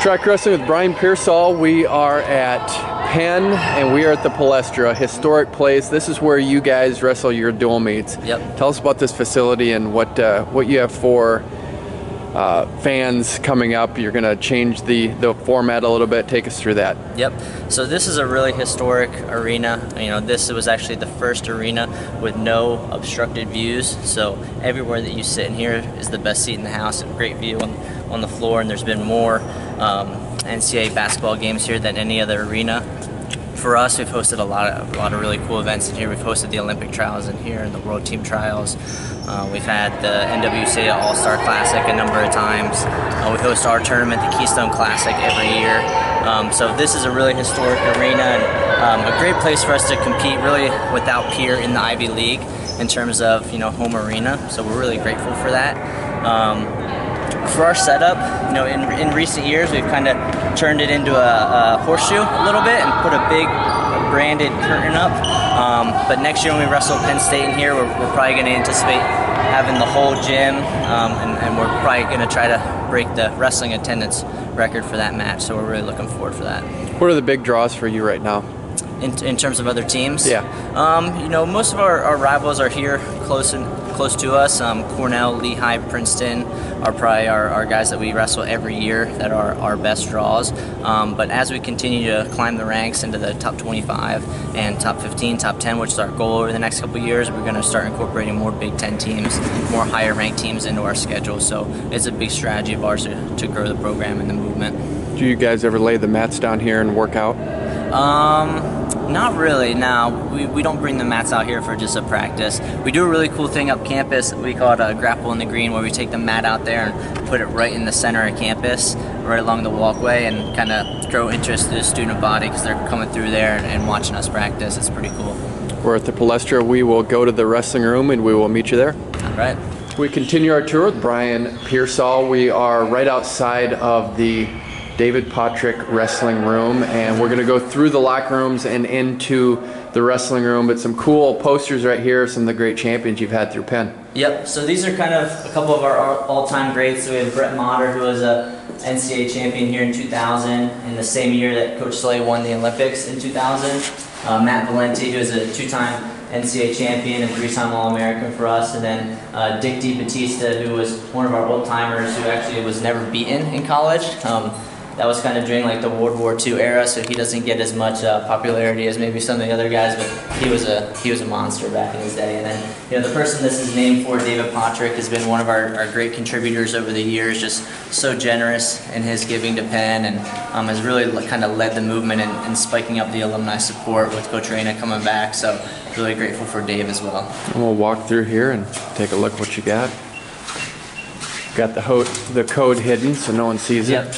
Track Wrestling with Bryan Pearsall. We are at Penn and we are at the Palestra, a historic place. This is where you guys wrestle your dual meets. Yep. Tell us about this facility and what you have for fans coming up. You're going to change the format a little bit. Take us through that. Yep. So this is a really historic arena. You know, this was actually the first arena with no obstructed views. So everywhere that you sit in here is the best seat in the house. A great view on the floor, and there's been more NCAA basketball games here than any other arena. For us, we've hosted a lot of really cool events in here. We've hosted the Olympic trials in here and the World Team trials. We've had the NWCA All-Star Classic a number of times. We host our tournament, the Keystone Classic, every year. So this is a really historic arena and a great place for us to compete really without peer in the Ivy League in terms of, you know, home arena. So we're really grateful for that. For our setup, you know, in recent years, we've kind of turned it into a horseshoe a little bit and put a big branded curtain up. But next year when we wrestle Penn State in here, we're probably going to anticipate having the whole gym, and we're probably going to try to break the wrestling attendance record for that match. So we're really looking forward for that. What are the big draws for you right now? In terms of other teams? Yeah. You know, most of our rivals are here close to us. Cornell, Lehigh, Princeton are probably our guys that we wrestle every year that are our best draws. But as we continue to climb the ranks into the top 25 and top 15, top 10, which is our goal over the next couple of years, we're going to start incorporating more Big Ten teams, more higher ranked teams into our schedule. So it's a big strategy of ours to grow the program and the movement. Do you guys ever lay the mats down here and work out? Not really, no. We don't bring the mats out here for just a practice. We do a really cool thing up campus. We call it a grapple in the green, where we take the mat out there and put it right in the center of campus, right along the walkway, and kind of grow interest in the student body because they're coming through there and watching us practice. It's pretty cool. We're at the Palestra. We will go to the wrestling room and we will meet you there. All right. We continue our tour with Bryan Pearsall. We are right outside of the David Patrick wrestling room, and we're going to go through the locker rooms and into the wrestling room, but some cool posters right here, some of the great champions you've had through Penn. Yep, so these are kind of a couple of our all-time greats. So we have Brett Motter, who was a NCAA champion here in 2000, in the same year that Coach Slay won the Olympics in 2000. Matt Valenti, who is a two-time NCAA champion and three-time All-American for us, and then Dick DiBattista, who was one of our old-timers who actually was never beaten in college. That was kind of during like the World War II era, so he doesn't get as much popularity as maybe some of the other guys, but he was a monster back in his day. And then, you know, the person this is named for, David Patrick, has been one of our great contributors over the years, just so generous in his giving to Penn, and has really kind of led the movement in spiking up the alumni support with Coach Reyna coming back. So really grateful for Dave as well. And we'll walk through here and take a look what you got. Got the code hidden so no one sees it. Yep.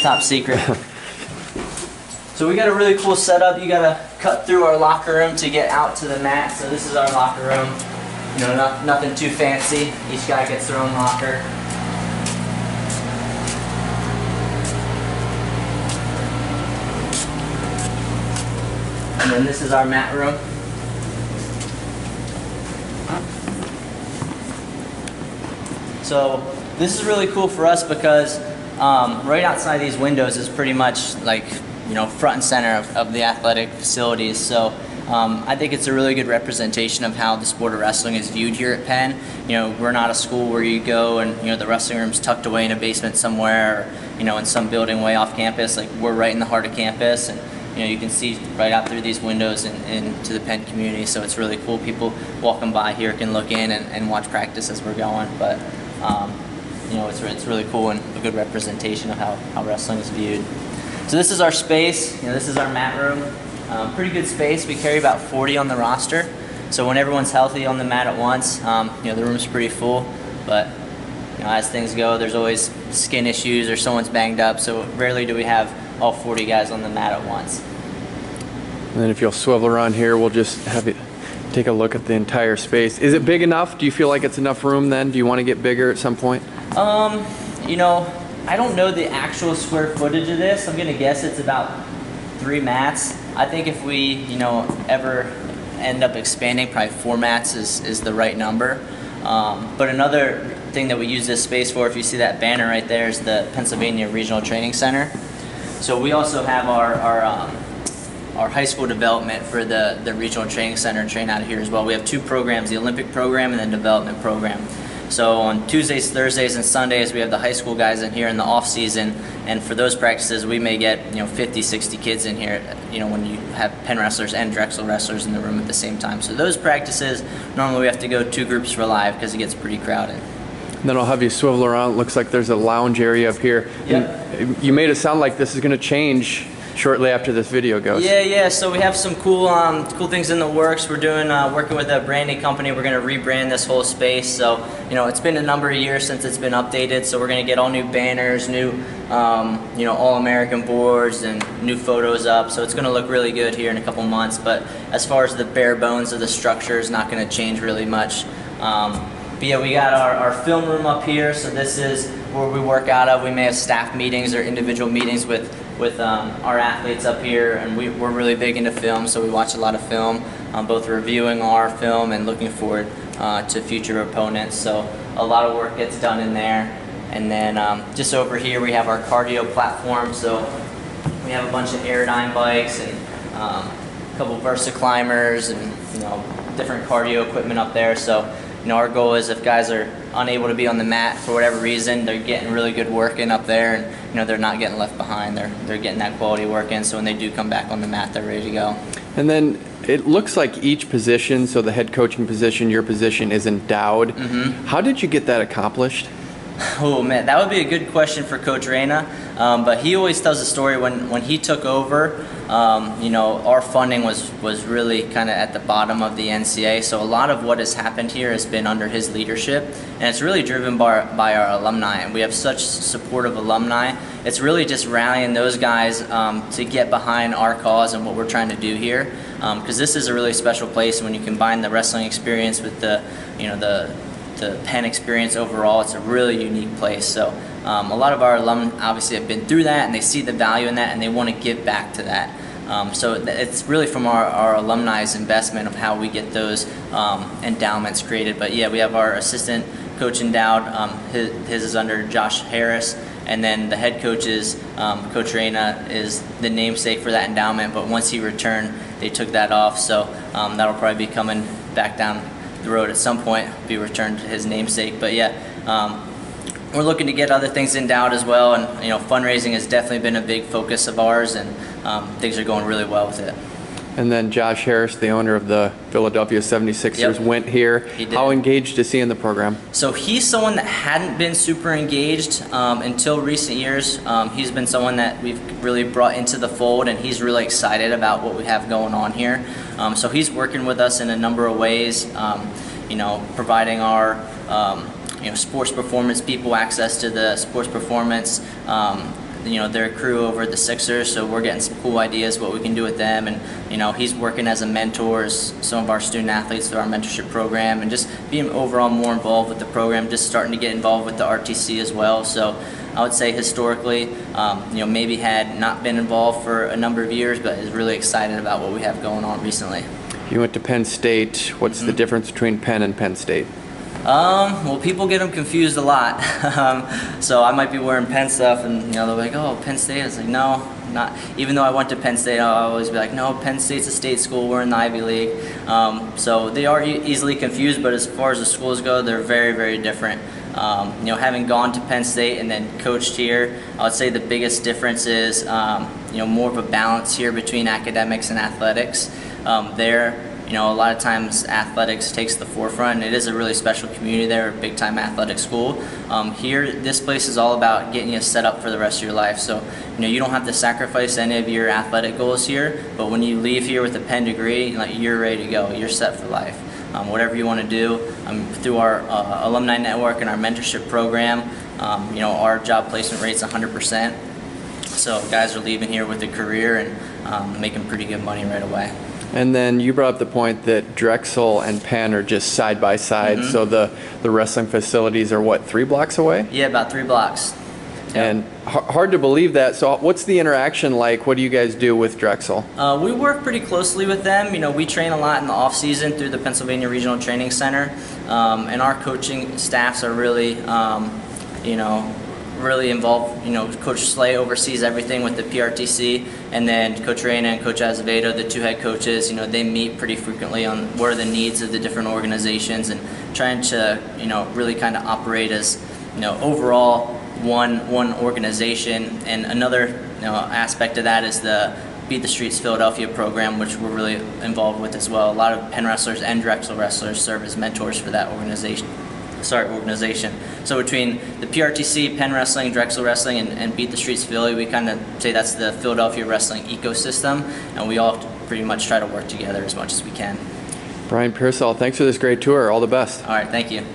Top secret. So we got a really cool setup. You gotta cut through our locker room to get out to the mat. So this is our locker room. You know, nothing too fancy. Each guy gets their own locker. And then this is our mat room. So this is really cool for us because right outside these windows is pretty much like, you know, front and center of the athletic facilities. So I think it's a really good representation of how the sport of wrestling is viewed here at Penn. You know, we're not a school where you go and, you know, the wrestling room's tucked away in a basement somewhere, or, you know, in some building way off campus. Like, we're right in the heart of campus, and, you know, you can see right out through these windows and into the Penn community. So it's really cool. People walking by here can look in and watch practice as we're going. But you know, it's really cool and a good representation of how wrestling is viewed. So this is our space. You know, this is our mat room. Pretty good space. We carry about 40 on the roster. So when everyone's healthy on the mat at once, you know, the room's pretty full. But, you know, as things go, there's always skin issues or someone's banged up. So rarely do we have all 40 guys on the mat at once. And then if you'll swivel around here, we'll just have you take a look at the entire space. Is it big enough? Do you feel like it's enough room then? Do you want to get bigger at some point? You know, I don't know the actual square footage of this. I'm going to guess it's about 3 mats. I think if we, you know, ever end up expanding, probably 4 mats is the right number. But another thing that we use this space for, if you see that banner right there, is the Pennsylvania Regional Training Center. So we also have our high school development for the Regional Training Center train out of here as well. We have 2 programs, the Olympic program and the development program. So on Tuesdays, Thursdays, and Sundays, we have the high school guys in here in the off season, and for those practices, we may get 50, 60 kids in here. When you have Penn wrestlers and Drexel wrestlers in the room at the same time. So those practices, normally we have to go 2 groups for live because it gets pretty crowded. And then I'll have you swivel around. It looks like there's a lounge area up here. Yep. You made it sound like this is going to change shortly after this video goes. Yeah. So we have some cool things in the works. We're doing working with a branding company. We're going to rebrand this whole space. So it's been a number of years since it's been updated. So we're going to get all new banners, new All-American boards, and new photos up. So it's going to look really good here in a couple months. But as far as the bare bones of the structure, is not going to change really much. But yeah, we got our film room up here. So this is where we work out of. We may have staff meetings or individual meetings with our athletes up here, and we're really big into film, so we watch a lot of film, both reviewing our film and looking forward to future opponents. So a lot of work gets done in there. And then just over here we have our cardio platform. So we have a bunch of Aerodyne bikes and a couple Versa climbers and different cardio equipment up there. So our goal is, if guys are unable to be on the mat for whatever reason, they're getting really good work in up there, and they're not getting left behind. They're getting that quality work in, so when they do come back on the mat, they're ready to go. And then it looks like each position, so the head coaching position, your position, is endowed. Mm-hmm. How did you get that accomplished? Oh man, that would be a good question for Coach Reyna, but he always tells a story when he took over. Our funding was really kind of at the bottom of the NCAA, so a lot of what has happened here has been under his leadership, and it's really driven by our alumni, and we have such supportive alumni. It's really just rallying those guys to get behind our cause and what we're trying to do here, because this is a really special place. When you combine the wrestling experience with the Penn experience overall, it's a really unique place. So a lot of our alum obviously have been through that, and they see the value in that, and they want to give back to that. So it's really from our alumni's investment of how we get those endowments created. But yeah, we have our assistant coach endowed. His is under Josh Harris, and then the head coach is Coach Reyna is the namesake for that endowment. But once he returned, they took that off. So that'll probably be coming back down the road at some point, be returned to his namesake. But yeah, we're looking to get other things endowed as well, and fundraising has definitely been a big focus of ours, and things are going really well with it. And then Josh Harris, the owner of the Philadelphia 76ers, went here. He did. How engaged is he in the program? So he's someone that hadn't been super engaged until recent years. He's been someone that we've really brought into the fold, and he's really excited about what we have going on here. So he's working with us in a number of ways, providing our sports performance people access to the sports performance, their crew over at the Sixers, so we're getting some cool ideas what we can do with them. And he's working as a mentor as some of our student athletes through our mentorship program, and just being overall more involved with the program, just starting to get involved with the RTC as well. So I would say historically, maybe had not been involved for a number of years, but is really excited about what we have going on recently. You went to Penn State. What's the difference between Penn and Penn State? Well, people get them confused a lot. So I might be wearing Penn stuff, and they're like, "Oh, Penn State." I was like, "No, not." Even though I went to Penn State, I'll always be like, "No, Penn State's a state school. We're in the Ivy League." So they are easily confused, but as far as the schools go, they're very, very different. Having gone to Penn State and then coached here, I would say the biggest difference is more of a balance here between academics and athletics. A lot of times athletics takes the forefront, and it is a really special community there, a big-time athletic school. Here, this place is all about getting you set up for the rest of your life. So, you don't have to sacrifice any of your athletic goals here, but when you leave here with a Penn degree, you're ready to go. You're set for life. Whatever you want to do, through our alumni network and our mentorship program, our job placement rate's 100%. So guys are leaving here with a career and making pretty good money right away. And then you brought up the point that Drexel and Penn are just side by side, so the wrestling facilities are what, 3 blocks away? Yeah, about 3 blocks. And hard to believe that. So what's the interaction like? What do you guys do with Drexel? We work pretty closely with them. You know, we train a lot in the off season through the Pennsylvania Regional Training Center, and our coaching staffs are really, you know, really involved. You know, Coach Slay oversees everything with the PRTC, and then Coach Reyna and Coach Azevedo, the two head coaches, you know, they meet pretty frequently on what are the needs of the different organizations and trying to, you know, really kind of operate as, you know, overall one organization. And another, you know, aspect of that is the Beat the Streets Philadelphia program, which we're really involved with as well. A lot of Penn wrestlers and Drexel wrestlers serve as mentors for that organization. So between the PRTC, Penn Wrestling, Drexel Wrestling, and Beat the Streets Philly, we kind of say that's the Philadelphia wrestling ecosystem, and we all pretty much try to work together as much as we can. Bryan Pearsall, thanks for this great tour. All the best. All right, thank you.